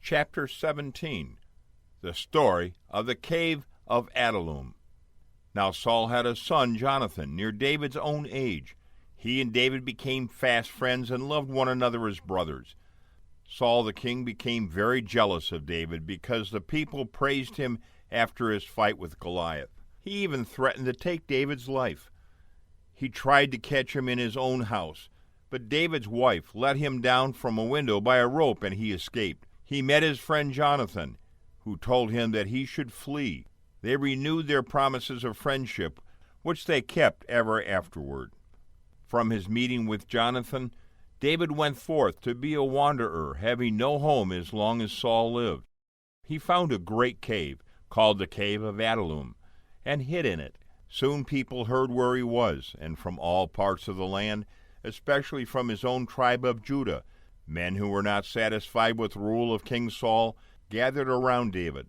Chapter 17. The Story of the Cave of Adullam. Now Saul had a son, Jonathan, near David's own age. He and David became fast friends and loved one another as brothers. Saul the king became very jealous of David because the people praised him after his fight with Goliath. He even threatened to take David's life. He tried to catch him in his own house, but David's wife let him down from a window by a rope and he escaped. He met his friend Jonathan, who told him that he should flee. They renewed their promises of friendship, which they kept ever afterward. From his meeting with Jonathan, David went forth to be a wanderer, having no home as long as Saul lived. He found a great cave, called the Cave of Adullam, and hid in it. Soon people heard where he was, and from all parts of the land, especially from his own tribe of Judah, men who were not satisfied with the rule of King Saul gathered around David.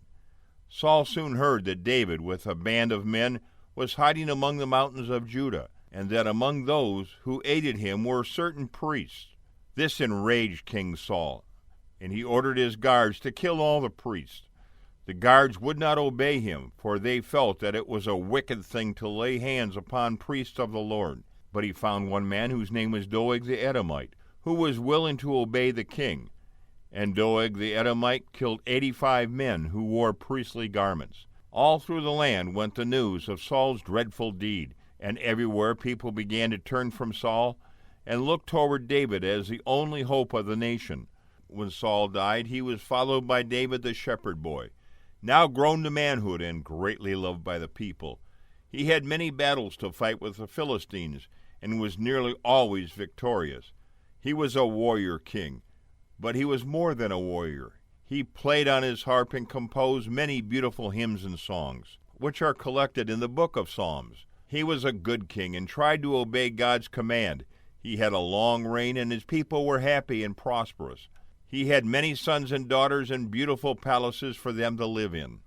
Saul soon heard that David, with a band of men, was hiding among the mountains of Judah, and that among those who aided him were certain priests. This enraged King Saul, and he ordered his guards to kill all the priests. The guards would not obey him, for they felt that it was a wicked thing to lay hands upon priests of the Lord. But he found one man whose name was Doeg the Edomite, who was willing to obey the king. And Doeg the Edomite killed 85 men who wore priestly garments. All through the land went the news of Saul's dreadful deed, and everywhere people began to turn from Saul and look toward David as the only hope of the nation. When Saul died, he was followed by David the shepherd boy, now grown to manhood and greatly loved by the people. He had many battles to fight with the Philistines and was nearly always victorious. He was a warrior king, but he was more than a warrior. He played on his harp and composed many beautiful hymns and songs, which are collected in the book of Psalms. He was a good king and tried to obey God's command. He had a long reign, and his people were happy and prosperous. He had many sons and daughters and beautiful palaces for them to live in.